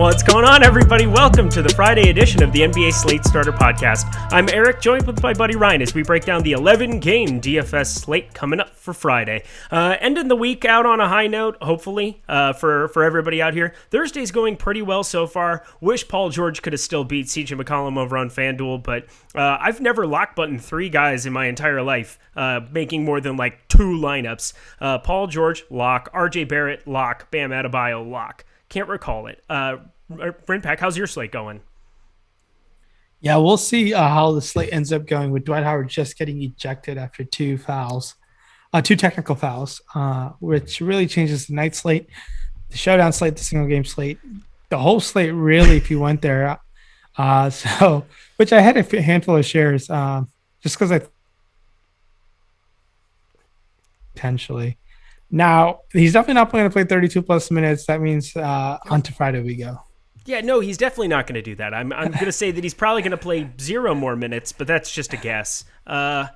What's going on, everybody? Welcome to the Friday edition of the NBA Slate Starter Podcast. I'm Eric, joined with my buddy Ryan as we break down the 11-game DFS slate coming up for Friday. Ending the week out on a high note, hopefully, for everybody out here. Thursday's going pretty well so far. Wish Paul George could have still beat CJ McCollum over on FanDuel, but I've never lock buttoned three guys in my entire life, making more than like two lineups. Paul George, lock. RJ Barrett, lock. Bam Adebayo, lock. Can't recall it. Friend Pack, how's your slate going? Yeah, we'll see how the slate ends up going with Dwight Howard just getting ejected after two technical fouls, which really changes the night slate, the showdown slate, the single game slate, the whole slate really if you went there. Which I had a handful of shares just because I potentially. Now, he's definitely not going to play 32 plus minutes. That means on to Friday we go. Yeah, no, he's definitely not going to do that. I'm going to say that he's probably going to play 0 more minutes, but that's just a guess. Wow,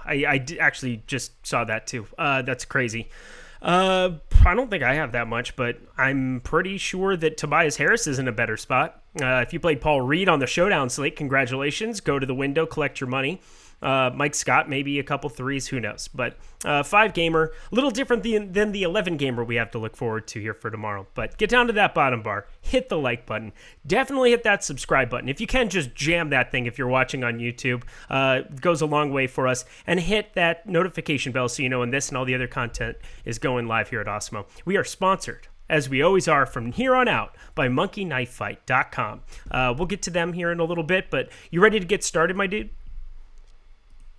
I actually just saw that too. That's crazy. I don't think I have that much, but I'm pretty sure that Tobias Harris is in a better spot. If you played Paul Reed on the showdown slate, congratulations. Go to the window, collect your money. Mike Scott, maybe a couple threes, who knows? But 5-gamer, a little different than the 11-gamer we have to look forward to here for tomorrow. But get down to that bottom bar, hit the like button, definitely hit that subscribe button. If you can, just jam that thing if you're watching on YouTube. It goes a long way for us. And hit that notification bell so you know when this and all the other content is going live here at Awesemo. We are sponsored, as we always are from here on out, by monkeyknifefight.com. We'll get to them here in a little bit, but you ready to get started, my dude?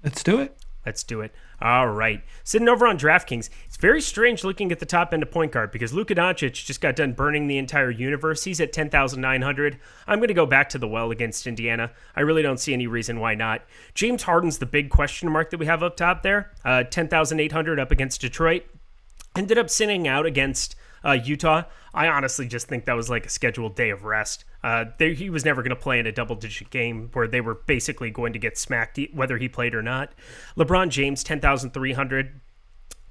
Let's do it. Let's do it. All right. Sitting over on DraftKings, it's very strange looking at the top end of point guard because Luka Doncic just got done burning the entire universe. He's at 10,900. I'm going to go back to the well against Indiana. I really don't see any reason why not. James Harden's the big question mark that we have up top there. 10,800 up against Detroit. Ended up sitting out against Utah. I honestly just think that was like a scheduled day of rest. He was never going to play in a double-digit game where they were basically going to get smacked whether he played or not. LeBron James, 10,300.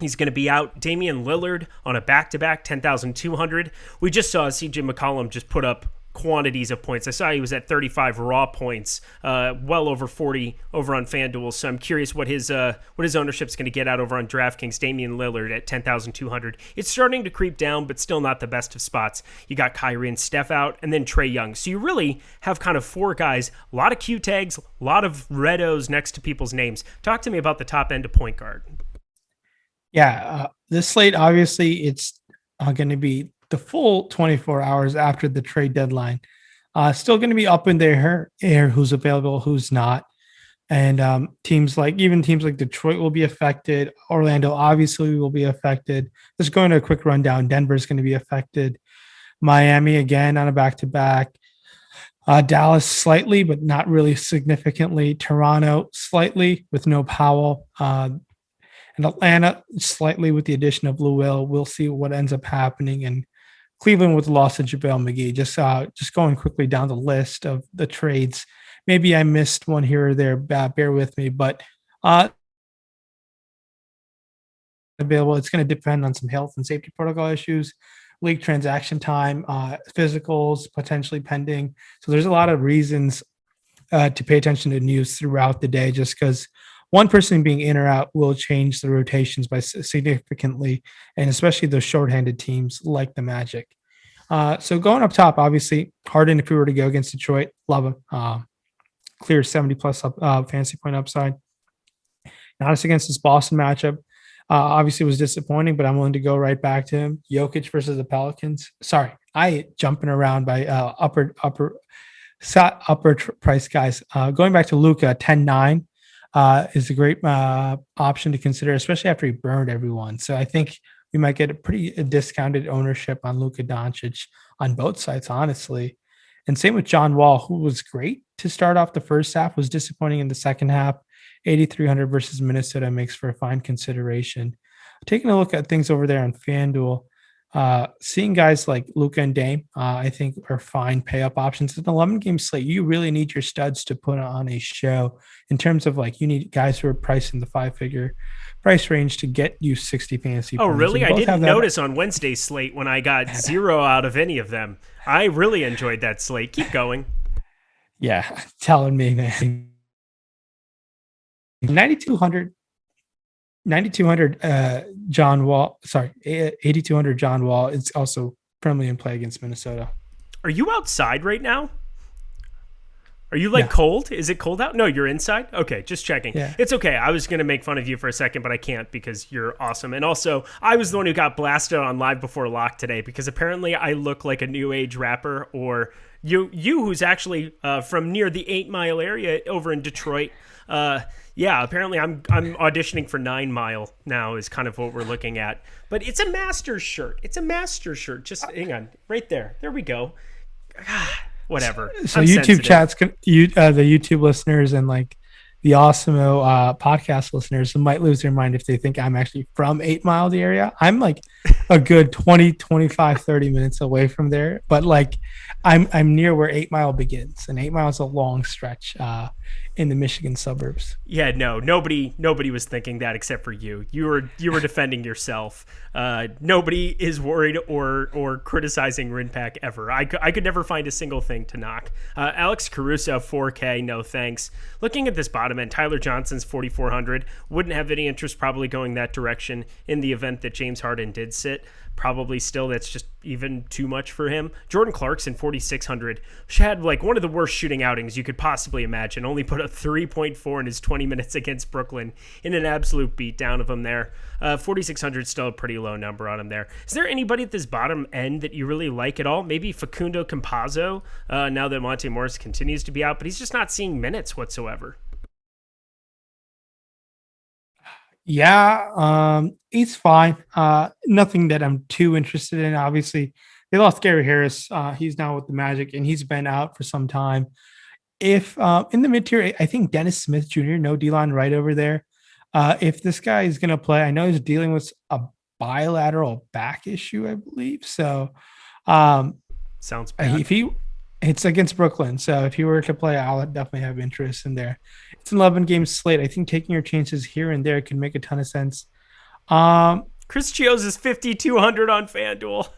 He's going to be out. Damian Lillard on a back-to-back, 10,200. We just saw CJ McCollum just put up quantities of points. I saw he was at 35 raw points, well over 40 over on FanDuel. So I'm curious what his ownership's going to get out over on DraftKings. Damian Lillard at 10,200. It's starting to creep down, but still not the best of spots. You got Kyrie and Steph out, and then Trae Young. So you really have kind of four guys, a lot of Q tags, a lot of red O's next to people's names. Talk to me about the top end of point guard. Yeah, this slate, obviously, it's going to be the full 24 hours after the trade deadline. Still going to be up in the air who's available, who's not. And teams like Detroit will be affected. Orlando obviously will be affected. Just going to a quick rundown. Denver's going to be affected. Miami again on a back-to-back. Dallas slightly, but not really significantly. Toronto slightly with no Powell. And Atlanta slightly with the addition of Lou Will. We'll see what ends up happening. And Cleveland with the loss of JaVale McGee. Just going quickly down the list of the trades. Maybe I missed one here or there. Bear with me, but available. It's going to depend on some health and safety protocol issues, league transaction time, physicals potentially pending. So there's a lot of reasons to pay attention to news throughout the day, just because one person being in or out will change the rotations by significantly, and especially those shorthanded teams like the Magic. So going up top, obviously, Harden, if we were to go against Detroit, love him. Clear 70-plus fantasy point upside. Not against this Boston matchup. Obviously, it was disappointing, but I'm willing to go right back to him. Jokic versus the Pelicans. Sorry, I jumping around by upper price guys. Going back to Luka, 10-9. Is a great option to consider, especially after he burned everyone. So I think we might get a pretty discounted ownership on Luka Doncic on both sides, honestly. And same with John Wall, who was great to start off the first half, was disappointing in the second half. 8,300 versus Minnesota makes for a fine consideration. Taking a look at things over there on FanDuel, Seeing guys like Luca and Dame, I think are fine pay up options. It's an 11 game slate. You really need your studs to put on a show in terms of like you need guys who are priced in the 5 figure price range to get you 60 fantasy Oh, points. really? And I both didn't have that. notice on Wednesday's slate when I got zero out of any of them. I really enjoyed that slate. Keep going. Yeah, telling me, man. 9,200, 9,200 John Wall, sorry, 8,200 John Wall. It's also firmly in play against Minnesota. Are you outside right now? Are you like Yeah. cold? Is it cold out? No, you're inside? Okay, just checking. Yeah. It's okay. I was going to make fun of you for a second, but I can't because you're awesome. And also, I was the one who got blasted on Live Before Lock today because apparently I look like a new age rapper, or you who's actually from near the 8 Mile area over in Detroit. Yeah, apparently I'm auditioning for 9 Mile now is kind of what we're looking at. But it's a Masters shirt. It's a Masters shirt. Just hang on. Right there. There we go. Whatever. So I'm YouTube sensitive. chats, the YouTube listeners and like the Awesemo podcast listeners might lose their mind if they think I'm actually from 8 Mile, the area. I'm like a good 20, 25, 30 minutes away from there. But like I'm near where 8 Mile begins. And 8 Mile is a long stretch in the Michigan suburbs. Yeah, no, nobody was thinking that except for you. You were defending yourself. Nobody is worried or criticizing Rinpack ever. I could never find a single thing to knock. Alex Caruso 4K, no thanks. Looking at this bottom end, Tyler Johnson's 4,400. Wouldn't have any interest probably going that direction in the event that James Harden did sit. Probably still that's just even too much for him. Jordan Clarkson 4,600 had like one of the worst shooting outings you could possibly imagine. Only put a 3.4 in his 20 minutes against Brooklyn in an absolute beatdown of him there. 4,600 still a pretty low number on him there. Is there anybody at this bottom end that you really like at all? Maybe Facundo Campazzo, now that Monte Morris continues to be out, but he's just not seeing minutes whatsoever. Yeah, he's fine. Nothing that I'm too interested in. Obviously, they lost Gary Harris. He's now with the Magic, and he's been out for some time. If in the mid tier, I think Dennis Smith Jr., no D-line right over there. If this guy is going to play, I know he's dealing with a bilateral back issue, I believe. So, Sounds bad. if he, it's against Brooklyn. So if he were to play, I'll definitely have interest in there. It's an 11 game slate. I think taking your chances here and there can make a ton of sense. Chris Chios is 5,200 on FanDuel.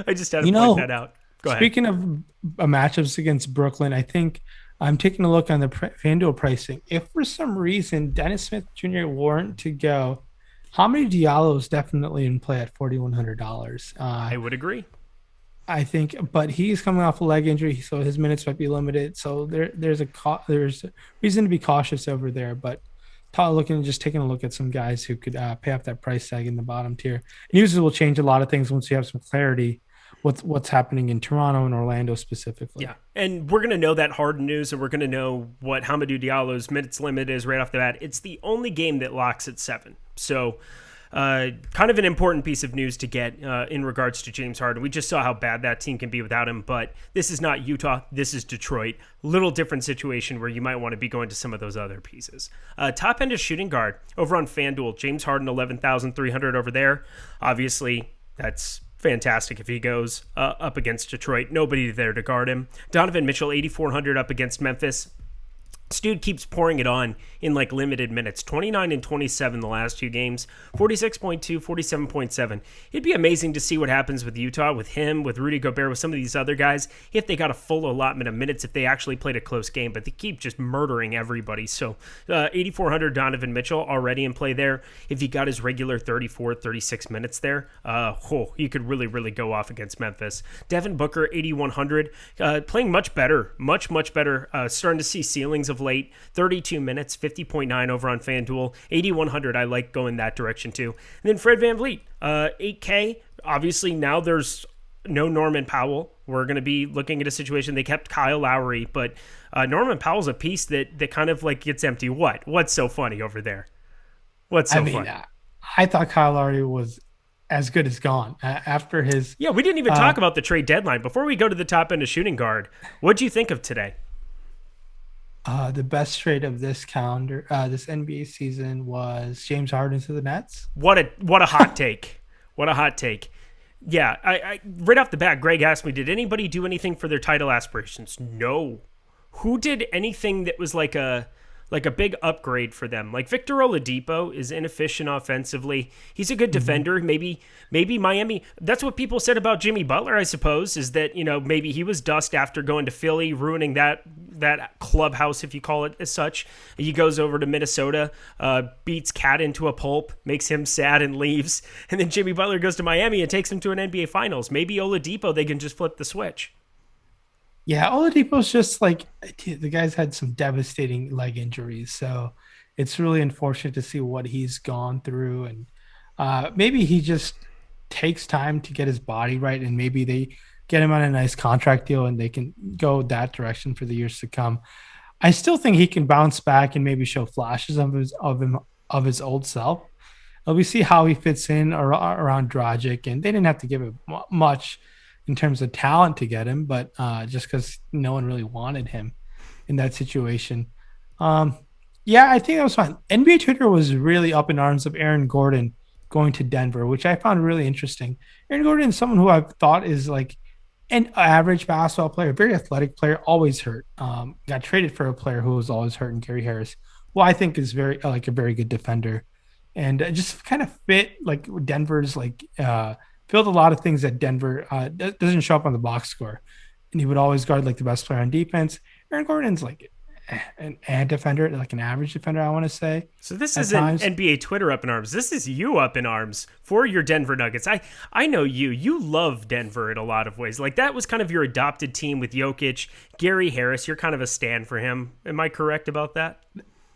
I just had to point that out. Go ahead. Speaking of matchups against Brooklyn, I think I'm taking a look on the FanDuel pricing. If for some reason Dennis Smith Jr. weren't to go, Hamidou Diallo is definitely in play at $4,100. I would agree. I think, but he's coming off a leg injury, so his minutes might be limited. So there's reason to be cautious over there. But just taking a look at some guys who could pay off that price tag in the bottom tier. And usually will change a lot of things once you have some clarity what's happening in Toronto and Orlando specifically. Yeah, and we're going to know that hard news, and we're going to know what Hamidou Diallo's minutes limit is right off the bat. It's the only game that locks at 7. So kind of an important piece of news to get in regards to James Harden. We just saw how bad that team can be without him, but this is not Utah. This is Detroit. Little different situation where you might want to be going to some of those other pieces. Top end is shooting guard over on FanDuel. James Harden, 11,300 over there. Obviously, that's fantastic if he goes up against Detroit. Nobody there to guard him. Donovan Mitchell, 8,400 up against Memphis. This dude keeps pouring it on in like limited minutes. 29 and 27 the last 2 games. 46.2, 47.7. It'd be amazing to see what happens with Utah, with him, with Rudy Gobert, with some of these other guys, if they got a full allotment of minutes, if they actually played a close game, but they keep just murdering everybody. So 8,400 Donovan Mitchell already in play there. If he got his regular 34, 36 minutes there, he could really, really go off against Memphis. Devin Booker, 8,100, playing much better, much better. Starting to see ceilings of late. 32 minutes, 50.9 over on FanDuel. 8,100, I like going that direction too. And then Fred VanVleet, 8K. Obviously now there's no Norman Powell. We're going to be looking at a situation. They kept Kyle Lowry, but Norman Powell's a piece that kind of like gets empty. What's so funny over there? What's so funny? I thought Kyle Lowry was as good as gone after his. Yeah, we didn't even talk about the trade deadline. Before we go to the top end of shooting guard, what'd you think of today? The best trade of this calendar, this NBA season was James Harden to the Nets. What a hot take. What a hot take. Yeah, I right off the bat, Greg asked me, did anybody do anything for their title aspirations? No. Who did anything that was like a big upgrade for them? Like Victor Oladipo is inefficient offensively. He's a good defender. Maybe Miami. That's what people said about Jimmy Butler, I suppose, is that, maybe he was dust after going to Philly, ruining that clubhouse, if you call it as such. He goes over to Minnesota, beats Cat into a pulp, makes him sad and leaves. And then Jimmy Butler goes to Miami and takes him to an NBA Finals. Maybe Oladipo, they can just flip the switch. Yeah, Oladipo's just like the guy's had some devastating leg injuries, so it's really unfortunate to see what he's gone through, and maybe he just takes time to get his body right, and maybe they get him on a nice contract deal, and they can go that direction for the years to come. I still think he can bounce back and maybe show flashes of his old self. We see how he fits in around Dragic, and they didn't have to give him much in terms of talent to get him, but just because no one really wanted him in that situation. Yeah, I think that was fine. NBA Twitter was really up in arms of Aaron Gordon going to Denver, which I found really interesting. Aaron Gordon is someone who I've thought is like an average basketball player, very athletic player, always hurt. Got traded for a player who was always hurt in Gary Harris, who I think is very a very good defender, and just kind of fit like Denver's filled a lot of things that Denver doesn't show up on the box score. And he would always guard like the best player on defense. Aaron Gordon's like an defender, like an average defender, I want to say. So this isn't NBA Twitter up in arms. This is you up in arms for your Denver Nuggets. I know you. You love Denver in a lot of ways. Like that was kind of your adopted team with Jokic, Gary Harris. You're kind of a stand for him. Am I correct about that?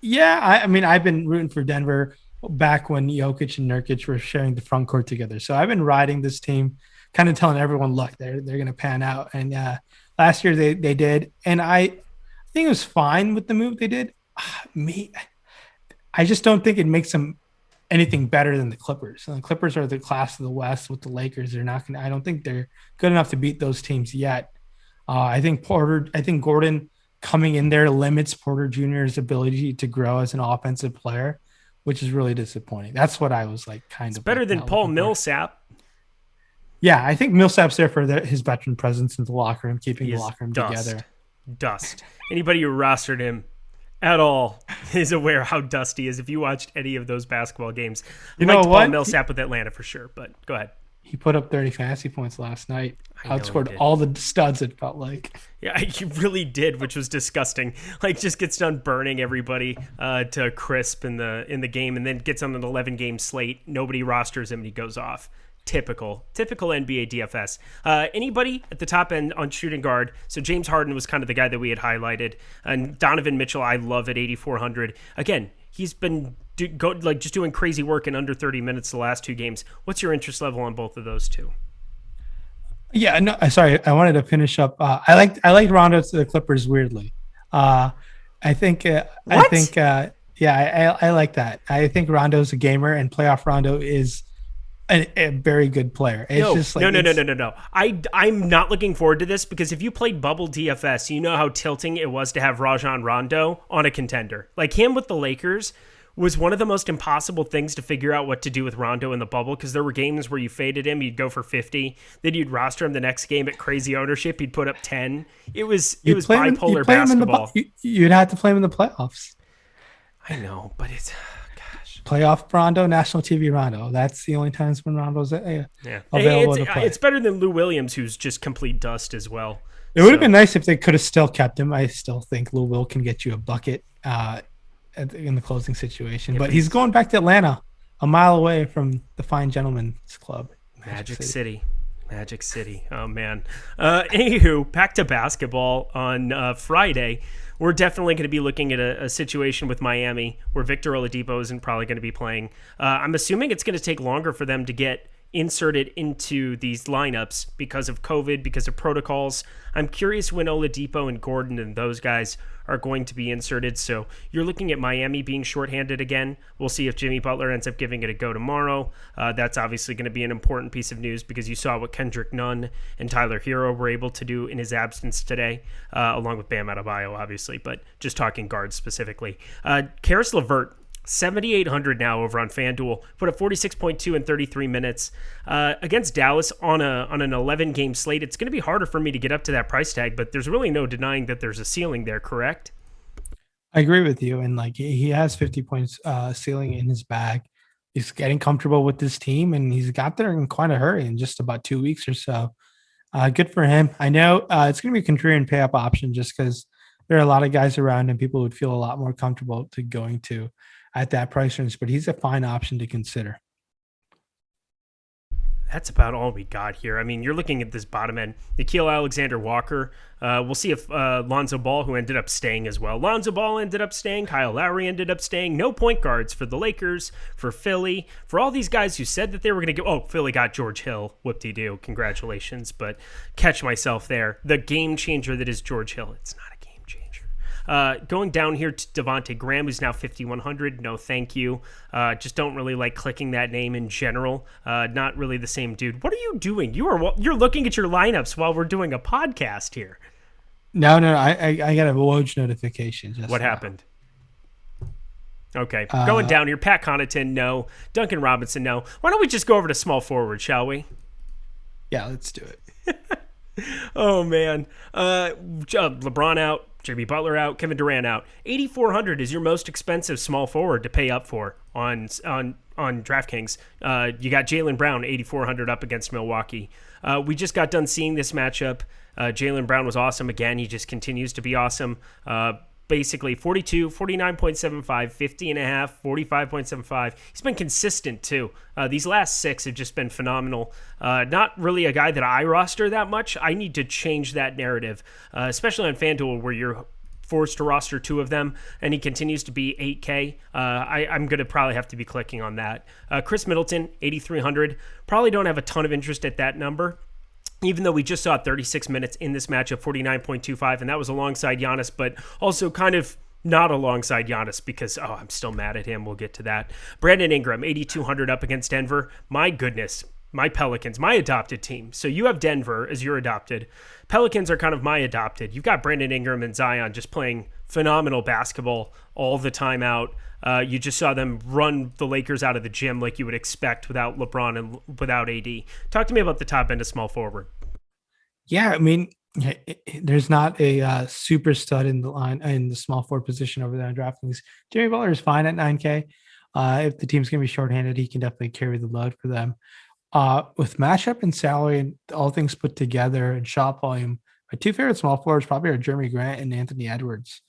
Yeah, I mean, I've been rooting for Denver back when Jokic and Nurkic were sharing the front court together. So I've been riding this team, kind of telling everyone, look, they're going to pan out. And last year they did. And I think it was fine with the move they did. I just don't think it makes them anything better than the Clippers. And the Clippers are the class of the West with the Lakers. I don't think they're good enough to beat those teams yet. I think Gordon coming in there limits Porter Jr.'s ability to grow as an offensive player, which is really disappointing. That's what I was like kind of better than Paul Millsap. Yeah, I think Millsap's there for his veteran presence in the locker room, keeping the locker room together. Dust. Anybody who rostered him at all is aware how dust he is. If you watched any of those basketball games, I liked Paul Millsap with Atlanta for sure, but go ahead. He put up 30 fantasy points last night. Outscored all the studs, it felt like. Yeah, he really did, which was disgusting. Like, just gets done burning everybody to a crisp in the game, and then gets on an 11-game slate. Nobody rosters him, and he goes off. Typical NBA DFS. Anybody at the top end on shooting guard? So James Harden was kind of the guy that we had highlighted, and Donovan Mitchell I love at 8,400. Again, he's been just doing crazy work in under 30 minutes the last two games. What's your interest level on both of those two? Yeah, no, sorry, I wanted to finish up. I liked Rondo to the Clippers weirdly. I like that. I think Rondo's a gamer, and playoff Rondo is a very good player. No. I'm not looking forward to this because if you played Bubble DFS, you know how tilting it was to have Rajon Rondo on a contender. Like him with the Lakers was one of the most impossible things to figure out what to do with Rondo in the bubble, because there were games where you faded him, you'd go for 50, then you'd roster him the next game at crazy ownership, he'd put up 10. It was bipolar basketball. You'd have to play him in the playoffs. I know, but it's playoff Rondo, national TV Rondo. That's the only times when Rondo's available to play. It's better than Lou Williams, who's just complete dust as well. It would have been nice if they could have still kept him. I still think Lou Will can get you a bucket in the closing situation, but he's going back to Atlanta, a mile away from the fine gentleman's club. Magic City. Oh man. Anywho, back to basketball on Friday. We're definitely going to be looking at a situation with Miami where Victor Oladipo isn't probably going to be playing. I'm assuming it's going to take longer for them to get inserted into these lineups because of COVID, because of protocols. I'm curious when Oladipo and Gordon and those guys are going to be inserted. So you're looking at Miami being shorthanded again. We'll see if Jimmy Butler ends up giving it a go tomorrow. That's obviously going to be an important piece of news because you saw what Kendrick Nunn and Tyler Hero were able to do in his absence today, along with Bam Adebayo, obviously, but just talking guards specifically. Karis LeVert 7,800 now over on FanDuel. Put up 46.2 in 33 minutes against Dallas on an 11-game slate. It's going to be harder for me to get up to that price tag, but there's really no denying that there's a ceiling there, correct? I agree with you. And like he has 50 points ceiling in his bag. He's getting comfortable with this team, and he's got there in quite a hurry in just about 2 weeks or so. Good for him. I know it's going to be a contrarian pay up option just because there are a lot of guys around and people would feel a lot more comfortable to going to at that price range, but he's a fine option to consider. That's about all we got here. I mean, you're looking at this bottom end. Nickeil Alexander-Walker. We'll see if Lonzo Ball, who ended up staying as well. Lonzo Ball ended up staying. Kyle Lowry ended up staying. No point guards for the Lakers, for Philly, for all these guys who said that they were going to go. Oh, Philly got George Hill. Whoop-de-doo. Congratulations. But catch myself there. The game changer that is George Hill. It's not a game changer. Going down here to Devontae Graham, who's now 5,100. No, thank you. Just don't really like clicking that name in general. Not really the same dude. What are you doing? You're looking at your lineups while we're doing a podcast here. No. I got a Woj notification. What happened? Okay, going down here. Pat Connaughton, no. Duncan Robinson, no. Why don't we just go over to small forward, shall we? Yeah, let's do it. Oh, man. LeBron out. Jimmy Butler out, Kevin Durant out. 8,400 is your most expensive small forward to pay up for on DraftKings. You got Jaylen Brown, 8,400 up against Milwaukee. We just got done seeing this matchup. Jaylen Brown was awesome again. He just continues to be awesome. Basically 42, 49.75, 50.5, 45.75. He's been consistent too. These last 6 have just been phenomenal. Not really a guy that I roster that much. I need to change that narrative, especially on FanDuel where you're forced to roster 2 of them, and he continues to be 8K. I'm going to probably have to be clicking on that. Chris Middleton, 8,300. Probably don't have a ton of interest at that number, even though we just saw 36 minutes in this matchup, 49.25, and that was alongside Giannis, but also kind of not alongside Giannis because, I'm still mad at him. We'll get to that. Brandon Ingram, 8,200 up against Denver. My goodness, my Pelicans, my adopted team. So you have Denver as your adopted. Pelicans are kind of my adopted. You've got Brandon Ingram and Zion just playing phenomenal basketball all the time out. You just saw them run the Lakers out of the gym like you would expect without LeBron and without AD. Talk to me about the top end of small forward. Yeah, I mean, there's not a super stud in the line in the small forward position over there on DraftKings. Jimmy Butler is fine at 9K. If the team's going to be shorthanded, he can definitely carry the load for them. With matchup and salary and all things put together and shot volume, my 2 favorite small forwards probably are Jeremy Grant and Anthony Edwards.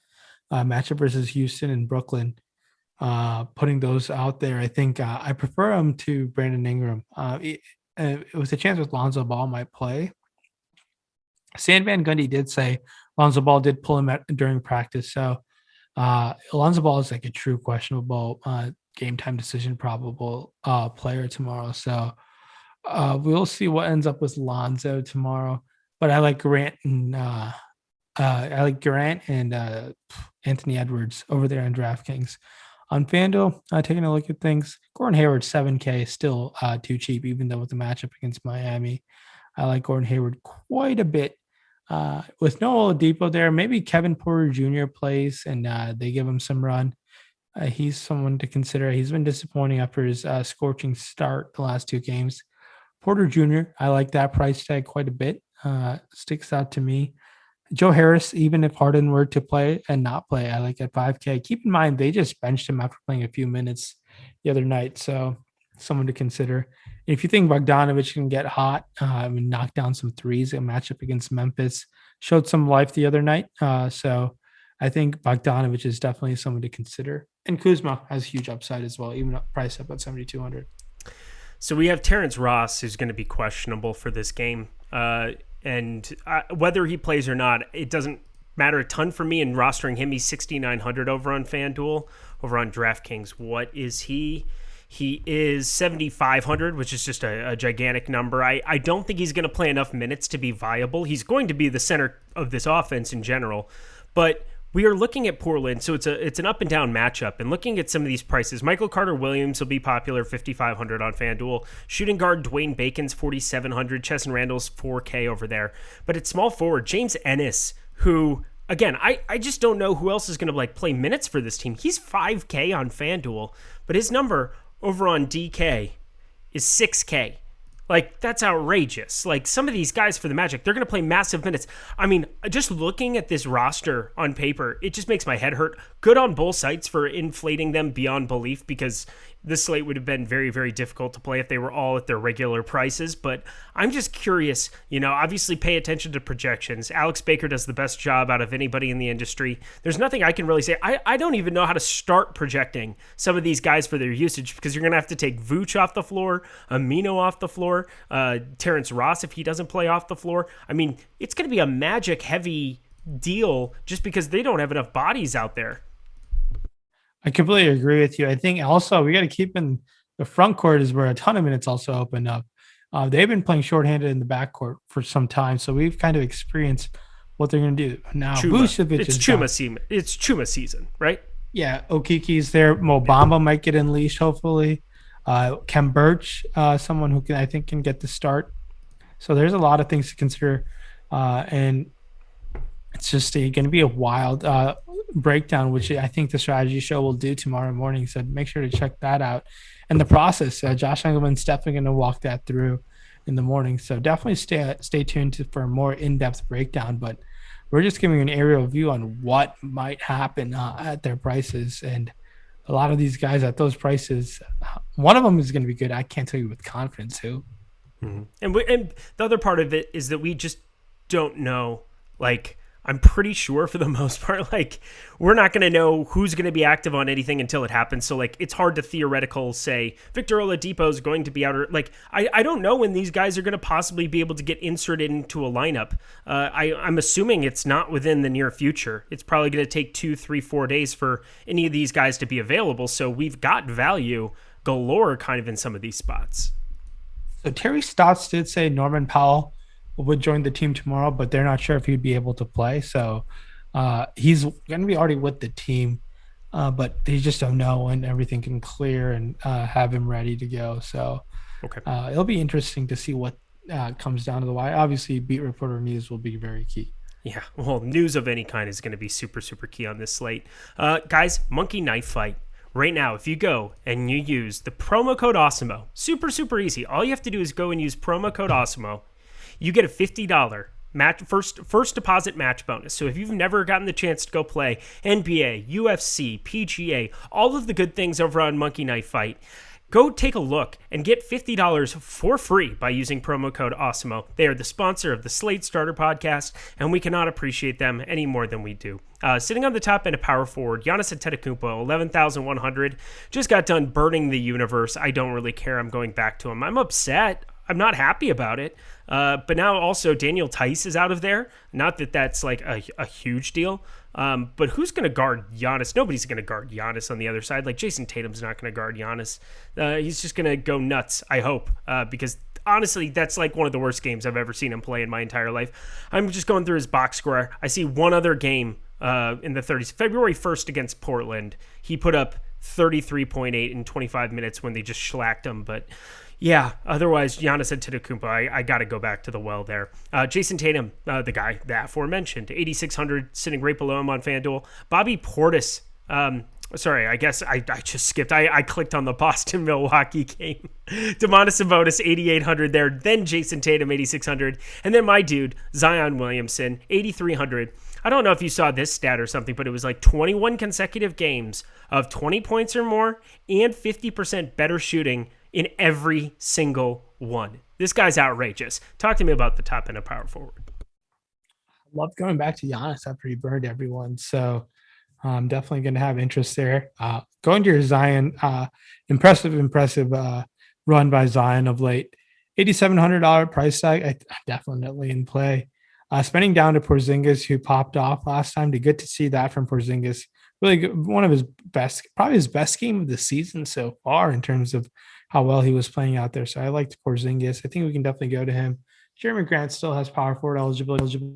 Matchup versus Houston and Brooklyn. Putting those out there, I think I prefer them to Brandon Ingram. It was a chance with Lonzo Ball might play. Stan Van Gundy did say Lonzo Ball did pull him during practice. So Lonzo Ball is like a true questionable game time decision probable player tomorrow. So we'll see what ends up with Lonzo tomorrow. But I like Grant and Anthony Edwards over there on DraftKings. On FanDuel, taking a look at things, Gordon Hayward, 7K, still too cheap, even though with the matchup against Miami. I like Gordon Hayward quite a bit. With no Oladipo there, maybe Kevin Porter Jr. plays and they give him some run. He's someone to consider. He's been disappointing after his scorching start the last 2 games. Porter Jr., I like that price tag quite a bit. Sticks out to me. Joe Harris, even if Harden were to play and not play, I like at 5K. Keep in mind, they just benched him after playing a few minutes the other night. So someone to consider. If you think Bogdanovich can get hot, knock down some threes, a matchup against Memphis, showed some life the other night. So I think Bogdanovich is definitely someone to consider. And Kuzma has huge upside as well, even priced up at 7,200. So we have Terrence Ross, who's going to be questionable for this game. And whether he plays or not, it doesn't matter a ton for me in rostering him. He's 6,900 over on FanDuel. Over on DraftKings, what is he? He is 7,500, which is just a gigantic number. I don't think he's going to play enough minutes to be viable. He's going to be the center of this offense in general. But we are looking at Portland, so it's an up and down matchup. And looking at some of these prices, Michael Carter-Williams will be popular, 5,500 on FanDuel. Shooting guard Dwayne Bacon's 4,700. Chesson Randall's 4K over there. But at small forward, James Ennis, who again, I just don't know who else is going to like play minutes for this team. He's 5K on FanDuel, but his number over on DK is 6K. Like, that's outrageous. Like, some of these guys for the Magic, they're going to play massive minutes. I mean, just looking at this roster on paper, it just makes my head hurt. Good on both sides for inflating them beyond belief, because this slate would have been very, very difficult to play if they were all at their regular prices. But I'm just curious, obviously pay attention to projections. Alex Baker does the best job out of anybody in the industry. There's nothing I can really say. I don't even know how to start projecting some of these guys for their usage, because you're going to have to take Vooch off the floor, Amino off the floor, Terrence Ross if he doesn't play off the floor. I mean, it's going to be a Magic heavy deal just because they don't have enough bodies out there. I completely agree with you. I think also we got to keep in the front court is where a ton of minutes also open up. They've been playing shorthanded in the backcourt for some time, so we've kind of experienced what they're going to do. Now, Vucevic it's Chuma season, right? Yeah, Okiki's there. Mo Bamba might get unleashed, hopefully. Kem Birch, someone who I think can get the start. So there's a lot of things to consider, and it's just going to be a wild breakdown, which I think the strategy show will do tomorrow morning. So make sure to check that out. And the process, Josh Engelman's definitely going to walk that through in the morning. So definitely stay tuned for a more in-depth breakdown. But we're just giving an aerial view on what might happen at their prices. And a lot of these guys at those prices, one of them is going to be good. I can't tell you with confidence who. Mm-hmm. And the other part of it is that we just don't know, like, I'm pretty sure for the most part, like, we're not going to know who's going to be active on anything until it happens. So, like, it's hard to theoretical say Victor Oladipo is going to be out. Or, like, I don't know when these guys are going to possibly be able to get inserted into a lineup. I'm assuming it's not within the near future. It's probably going to take 2, 3, 4 days for any of these guys to be available. So we've got value galore kind of in some of these spots. So Terry Stotts did say Norman Powell would join the team tomorrow, but they're not sure if he'd be able to play. So he's going to be already with the team, but they just don't know when everything can clear and have him ready to go. So it'll be interesting to see what comes down to the wire. Obviously, beat reporter news will be very key. Yeah, well, news of any kind is going to be super, super key on this slate. Guys, Monkey Knife Fight. Right now, if you go and you use the promo code Awesemo, super, super easy. All you have to do is go and use promo code Awesemo. You get a $50 match first deposit match bonus. So if you've never gotten the chance to go play NBA, UFC, PGA, all of the good things over on Monkey Knife Fight, go take a look and get $50 for free by using promo code Awesemo. They are the sponsor of the Slate Starter Podcast, and we cannot appreciate them any more than we do. Sitting on the top end of power forward, Giannis Antetokounmpo, 11,100, just got done burning the universe. I don't really care. I'm going back to him. I'm upset. I'm not happy about it. But now also Daniel Tice is out of there. Not that that's like a huge deal. But who's going to guard Giannis? Nobody's going to guard Giannis on the other side. Like, Jason Tatum's not going to guard Giannis. He's just going to go nuts, I hope, because honestly, that's like one of the worst games I've ever seen him play in my entire life. I'm just going through his box score. I see one other game in the 30s. February 1st against Portland, he put up 33.8 in 25 minutes when they just shellacked him. But yeah, otherwise, Giannis Antetokounmpo, I got to go back to the well there. Jason Tatum, the guy that aforementioned, 8,600, sitting right below him on FanDuel. Bobby Portis, sorry, I guess I just skipped. I clicked on the Boston-Milwaukee game. Domantas Sabonis, 8,800 there. Then Jason Tatum, 8,600. And then my dude, Zion Williamson, 8,300. I don't know if you saw this stat or something, but it was like 21 consecutive games of 20 points or more and 50% better shooting in every single one. This guy's outrageous. Talk to me about the top end of power forward. Love going back to Giannis after he burned everyone. So I'm definitely going to have interest there. Going to your Zion, impressive run by Zion of late. $8,700 price tag, I definitely in play. Spending down to Porzingis, who popped off last time. Good to see that from Porzingis. Really good, one of his best, probably his best game of the season so far in terms of how well he was playing out there. So I liked Porzingis. I think we can definitely go to him. Jeremy Grant still has power forward eligibility.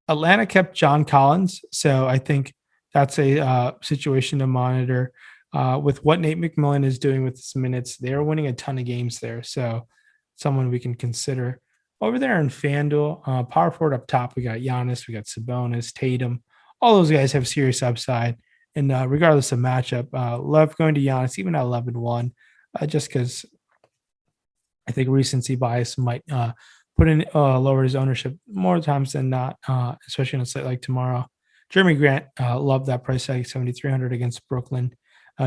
Atlanta kept John Collins, so I think that's a situation to monitor. With what Nate McMillan is doing with his minutes, they're winning a ton of games there. So someone we can consider. Over there in FanDuel, power forward up top, we got Giannis, we got Sabonis, Tatum. All those guys have serious upside. And regardless of matchup, love going to Giannis, even at 11-1, just because I think recency bias might put in lower his ownership more times than not, especially in a slate like tomorrow. Jeremy Grant, love that price tag, 7,300 against Brooklyn.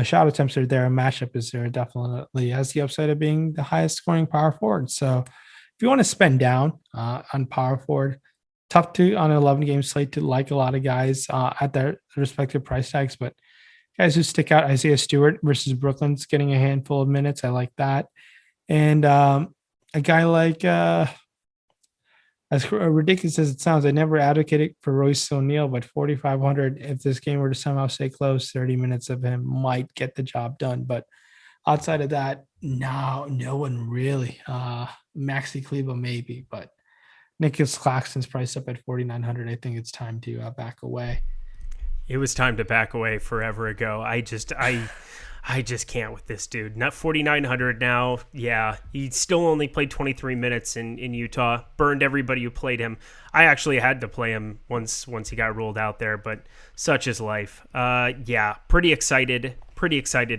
Shot attempts are there. Matchup is there. Definitely has the upside of being the highest scoring power forward. So if you want to spend down on power forward, tough to on an 11 game slate to like a lot of guys at their respective price tags, but guys who stick out, Isaiah Stewart versus Brooklyn's getting a handful of minutes. I like that. And a guy like, as ridiculous as it sounds, I never advocated for Royce O'Neal, but 4,500, if this game were to somehow stay close, 30 minutes of him might get the job done. But outside of that, no one really. Maxi Kleber maybe, but Nicholas Claxton's priced up at 4,900. I think it's time to back away. It was time to back away forever ago. I just can't with this dude. Not 4,900 now. Yeah, he still only played 23 minutes in Utah. Burned everybody who played him. I actually had to play him once he got ruled out there, but such is life. Yeah, pretty excited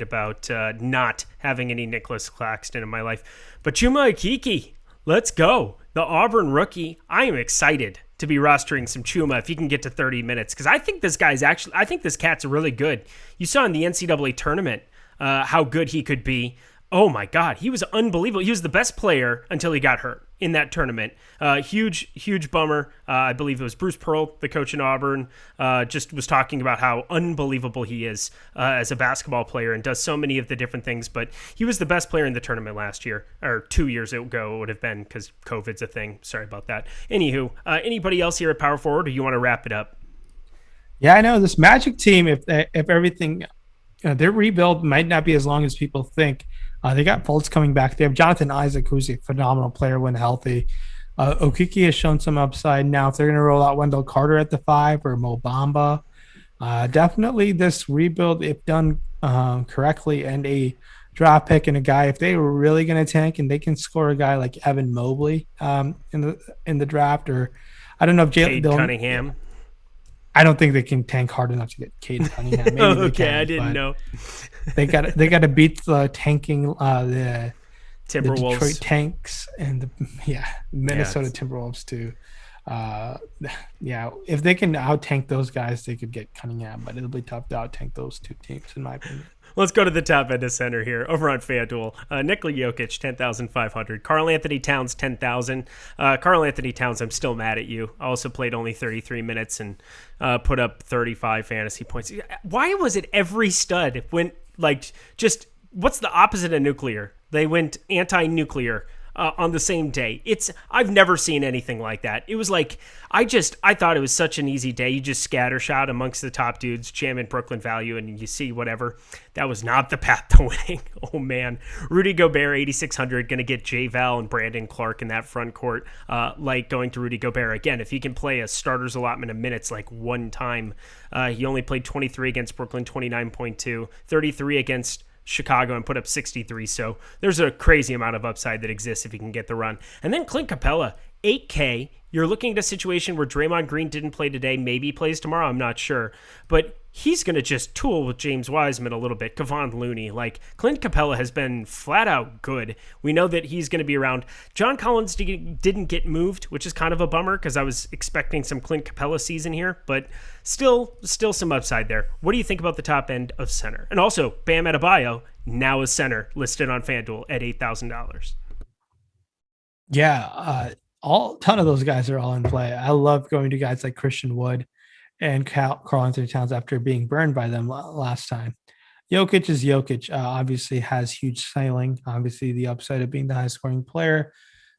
about not having any Nicholas Claxton in my life. But Chuma Okeke, let's go. The Auburn rookie. I am excited to be rostering some Chuma if he can get to 30 minutes, because I think this cat's really good. You saw in the NCAA tournament how good he could be. Oh my God, he was unbelievable. He was the best player until he got hurt in that tournament. Huge bummer. I believe it was Bruce Pearl, the coach in Auburn, just was talking about how unbelievable he is as a basketball player and does so many of the different things. But he was the best player in the tournament last year, or 2 years ago it would have been, because COVID's a thing. Sorry about that. Anywho, anybody else here at power forward, or you want to wrap it up? Yeah, I know this Magic team, if everything, their rebuild might not be as long as people think. They got Fultz coming back. They have Jonathan Isaac, who's a phenomenal player when healthy. Okeke has shown some upside. Now, if they're going to roll out Wendell Carter at the 5 or Mo Bamba, definitely this rebuild, if done correctly, and a draft pick and a guy, if they were really going to tank and they can score a guy like Evan Mobley in the draft, or I don't know if Cade Cunningham. I don't think they can tank hard enough to get Cade Cunningham. Maybe okay, I didn't know. They got to beat the tanking the Timberwolves, the Detroit Tanks, and the Minnesota Timberwolves too. If they can out tank those guys, they could get Cunningham, but it'll be tough to out tank those two teams, in my opinion. Let's go to the top end of center here over on FanDuel. Nikola Jokic, 10,500. Karl Anthony Towns, 10,000. Karl Anthony Towns, I'm still mad at you. I also played only 33 minutes and put up 35 fantasy points. Why was it every stud went what's the opposite of nuclear? They went anti-nuclear on the same day. I've never seen anything like that. It was like, I thought it was such an easy day. You just scattershot amongst the top dudes, jam in Brooklyn value, and you see whatever. That was not the path to winning. Oh man. Rudy Gobert, 8,600, going to get J Val and Brandon Clark in that front court. Like going to Rudy Gobert again. If he can play a starter's allotment of minutes like one time, he only played 23 against Brooklyn, 29.2, 33 against Chicago, and put up 63. So there's a crazy amount of upside that exists if he can get the run. And then Clint Capella, 8K. You're looking at a situation where Draymond Green didn't play today, maybe plays tomorrow, I'm not sure. But he's going to just tool with James Wiseman a little bit, Kevon Looney. Like, Clint Capella has been flat out good. We know that he's going to be around. John Collins didn't get moved, which is kind of a bummer because I was expecting some Clint Capella season here, but still some upside there. What do you think about the top end of center? And also, Bam Adebayo, now a center, listed on FanDuel at $8,000. Yeah, ton of those guys are all in play. I love going to guys like Christian Wood and Karl Anthony Towns after being burned by them last time. Jokic is Jokic. Obviously has huge ceiling. Obviously the upside of being the highest scoring player.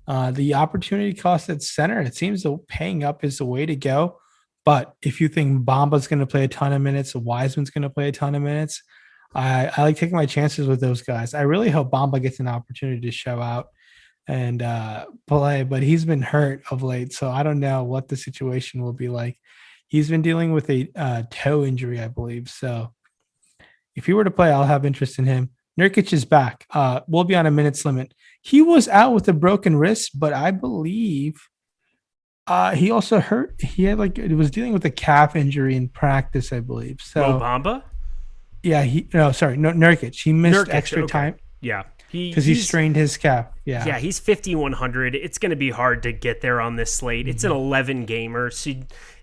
The opportunity cost at center, it seems that paying up is the way to go. But if you think Bamba's going to play a ton of minutes, Wiseman's going to play a ton of minutes, I like taking my chances with those guys. I really hope Bamba gets an opportunity to show out and play, but he's been hurt of late, so I don't know what the situation will be like. He's been dealing with a toe injury, I believe. So if he were to play, I'll have interest in him. Nurkic is back. We'll be on a minutes limit. He was out with a broken wrist, but I believe he also hurt. He had like it was dealing with a calf injury in practice, I believe. Mo So Bamba? yeah, no, Nurkic. He missed Nurkic, extra okay. time Yeah. because he strained his calf. Yeah, Yeah. he's 5100. It's going to be hard to get there on this slate. It's an 11 gamer. So,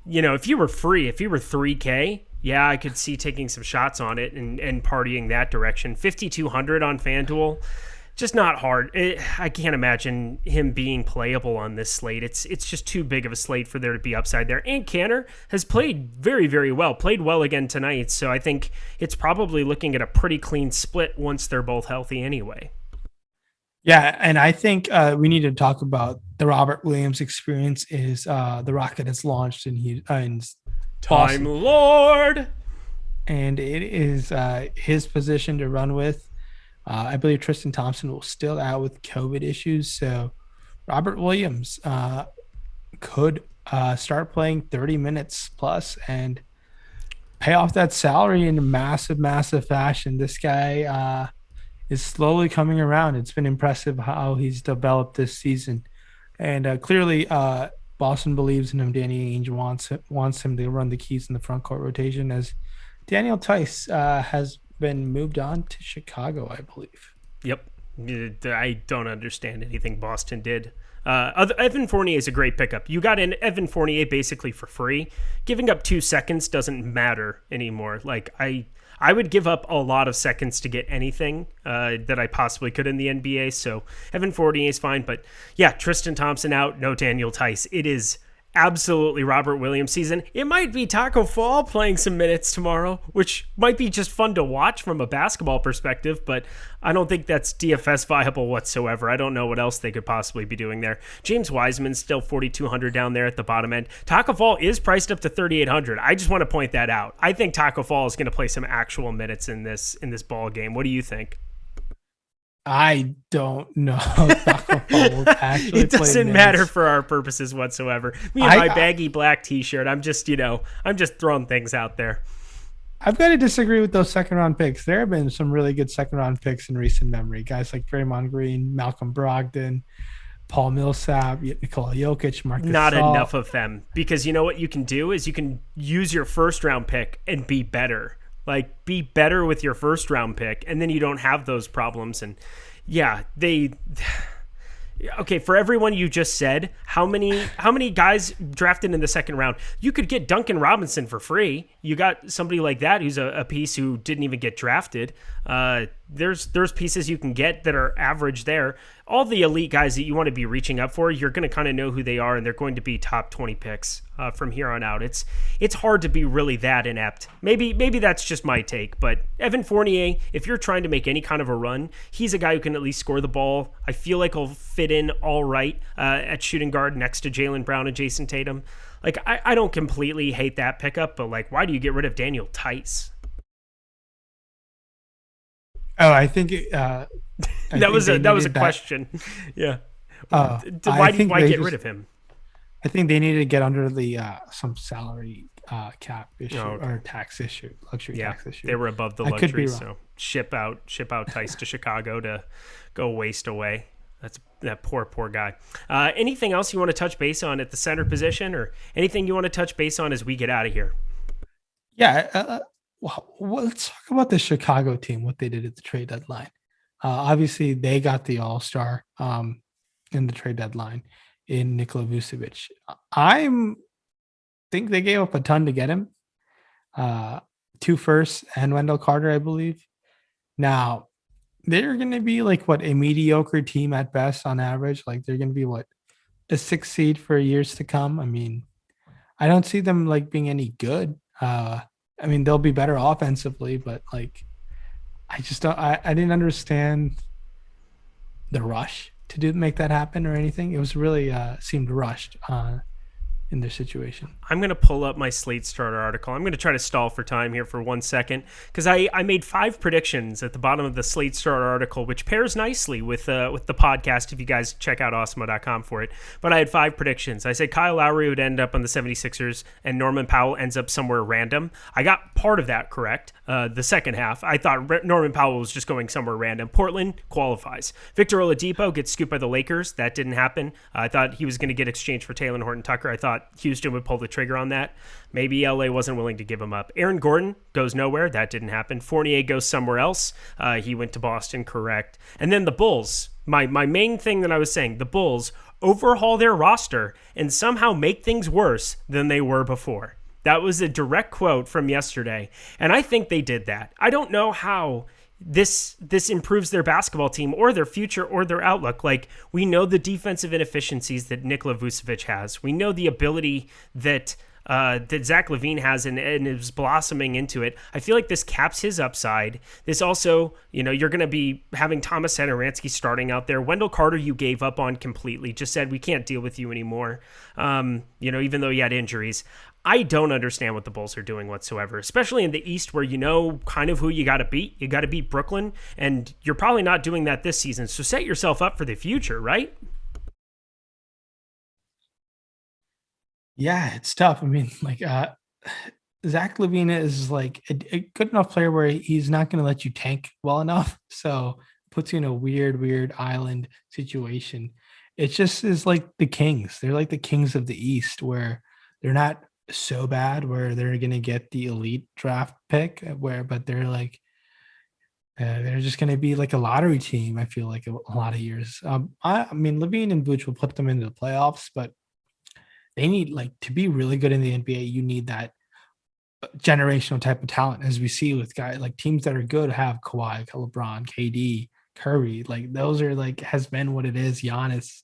if you were free, if you were 3K, yeah, I could see taking some shots on it and partying that direction. 5200 on FanDuel, just not hard. I can't imagine him being playable on this slate. It's just too big of a slate for there to be upside there. And Canner has played very, very well, played well again tonight. So I think it's probably looking at a pretty clean split once they're both healthy anyway. Yeah, and I think we need to talk about the Robert Williams experience. Is the rocket has launched in Time Boston, Lord. and it is his position to run with. I believe Tristan Thompson will still out with COVID issues, so Robert Williams could start playing 30 minutes plus and pay off that salary in a massive, massive fashion. This guy is slowly coming around. It's been impressive how he's developed this season, and clearly, Boston believes in him. Danny Ainge wants him to run the keys in the front court rotation, as Daniel Tice has been moved on to Chicago, I believe. Yep. I don't understand anything Boston did. Evan Fournier is a great pickup. You got in Evan Fournier basically for free. Giving up 2 seconds doesn't matter anymore. Like I would give up a lot of seconds to get anything that I possibly could in the NBA. So Evan Fournier is fine. But yeah, Tristan Thompson out, no Daniel Tice. It is absolutely Robert Williams season. It might be Taco Fall playing some minutes tomorrow, which might be just fun to watch from a basketball perspective, but I don't think that's DFS viable whatsoever. I don't know what else they could possibly be doing there. James Wiseman's still 4,200 down there at the bottom end. Taco Fall is priced up to 3,800. I just want to point that out. I think Taco Fall is going to play some actual minutes in this ball game. What do you think? I don't know. It doesn't matter for our purposes whatsoever. Me and my baggy black t-shirt, I'm just throwing things out there. I've got to disagree with those second round picks. There have been some really good second round picks in recent memory. Guys like Draymond Green, Malcolm Brogdon, Paul Millsap, Nikola Jokic, Marcus Not Gasol. enough of them, because you know what you can do is you can use your first round pick and be better. Like, be better with your first round pick, and then you don't have those problems. And yeah, okay, for everyone you just said, how many guys drafted in the second round? You could get Duncan Robinson for free. You got somebody like that who's a piece who didn't even get drafted. There's pieces you can get that are average there. All the elite guys that you want to be reaching up for, you're going to kind of know who they are, and they're going to be top 20 picks from here on out. It's hard to be really that inept. Maybe that's just my take, but Evan Fournier, if you're trying to make any kind of a run, he's a guy who can at least score the ball. I feel like he'll fit in all right at shooting guard next to Jaylen Brown and Jason Tatum. Like, I don't completely hate that pickup, but like, why do you get rid of Daniel Tice? Oh, I think that was a question. Yeah. Why get rid of him? I think they need to get under the some salary cap issue or luxury tax issue. They were above the luxury, so ship out Tice to Chicago to go waste away. That's that poor guy. Anything else you want to touch base on at the center position, or anything you want to touch base on as we get out of here? Yeah. Well, let's talk about the Chicago team, what they did at the trade deadline. Obviously, they got the all-star in the trade deadline in Nikola Vucevic. I think they gave up a ton to get him. 2 firsts and Wendell Carter, I believe. Now, they're going to be like, a mediocre team at best on average. Like, they're going to be, a 6th seed for years to come. I mean, I don't see them, being any good. I mean, they'll be better offensively, but I just don't. I didn't understand the rush to make that happen or anything. It was really seemed rushed in their situation. I'm going to pull up my Slate starter article. I'm going to try to stall for time here for 1 second because I made 5 predictions at the bottom of the Slate starter article, which pairs nicely with the podcast if you guys check out Awesemo.com for it. But I had 5 predictions. I said Kyle Lowry would end up on the 76ers and Norman Powell ends up somewhere random. I got part of that correct. The second half, I thought Norman Powell was just going somewhere random. Portland qualifies. Victor Oladipo gets scooped by the Lakers. That didn't happen. I thought he was going to get exchanged for Taylor Horton-Tucker. I thought Houston would pull the trigger on that. Maybe LA wasn't willing to give him up. Aaron Gordon goes nowhere. That didn't happen. Fournier goes somewhere else. He went to Boston, correct. And then the Bulls. My main thing that I was saying, the Bulls overhaul their roster and somehow make things worse than they were before. That was a direct quote from yesterday. And I think they did that. I don't know how this improves their basketball team or their future or their outlook. Like, we know the defensive inefficiencies that Nikola Vucevic has. We know the ability that Zach LaVine has and is blossoming into it. I feel like this caps his upside. This also, you're going to be having Thomas Satoransky starting out there. Wendell Carter you gave up on completely, just said we can't deal with you anymore, even though you had injuries. I don't understand what the Bulls are doing whatsoever, especially in the East where you know kind of who you got to beat. You got to beat Brooklyn, and you're probably not doing that this season. So set yourself up for the future, right? Yeah, it's tough. I mean, Zach LaVine is like a good enough player where he's not going to let you tank well enough. So puts you in a weird island situation. It just is like the Kings. They're like the Kings of the East where they're not so bad where they're going to get the elite draft pick but they're like, they're just going to be like a lottery team. I feel like a lot of years. I mean, LaVine and Vooch will put them into the playoffs, but they need to be really good in the NBA. You need that generational type of talent, as we see with guys like teams that are good have Kawhi, LeBron, KD, Curry. Like those are has been what it is. Giannis.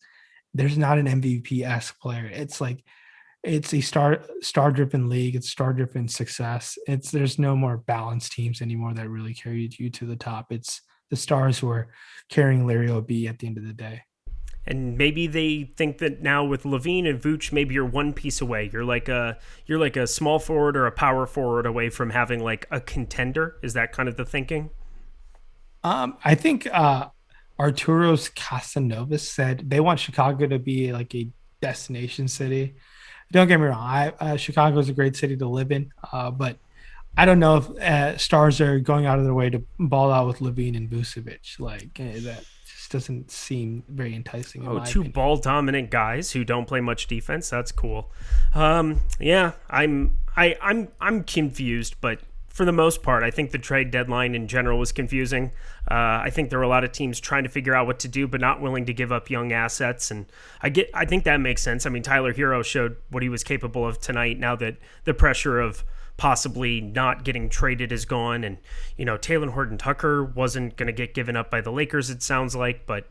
There's not an MVP-esque player. It's a star-driven league. It's star-driven success. There's no more balanced teams anymore that really carried you to the top. It's the stars who are carrying Larry O.B. at the end of the day. And maybe they think that now with LaVine and Vooch, maybe you're one piece away. You're like a small forward or a power forward away from having a contender. Is that kind of the thinking? I think Arturos Casanovas said they want Chicago to be like a destination city. Don't get me wrong. Chicago is a great city to live in, but I don't know if stars are going out of their way to ball out with LaVine and Vucevic. That just doesn't seem very enticing. Two ball dominant guys who don't play much defense. That's cool. Yeah, I'm confused, but for the most part, I think the trade deadline in general was confusing. I think there were a lot of teams trying to figure out what to do, but not willing to give up young assets. And I think that makes sense. I mean, Tyler Hero showed what he was capable of tonight now that the pressure of possibly not getting traded is gone. And, Taylor Horton-Tucker wasn't going to get given up by the Lakers, it sounds like. But,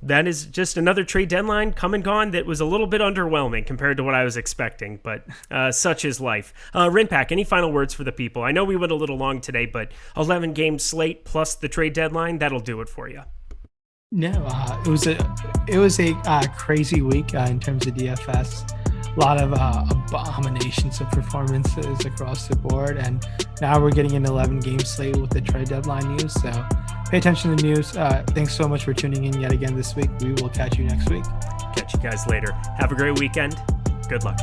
that is just another trade deadline come and gone that was a little bit underwhelming compared to what I was expecting. But such is life. Rinpak, any final words for the people? I know we went a little long today, but 11-game slate plus the trade deadline, that'll do it for you. No, it was a crazy week in terms of DFS. A lot of abominations of performances across the board, and now we're getting an 11-game slate with the trade deadline news. So pay attention to the news. Thanks so much for tuning in yet again this week. We will catch you next week. Catch you guys later. Have a great weekend. Good luck.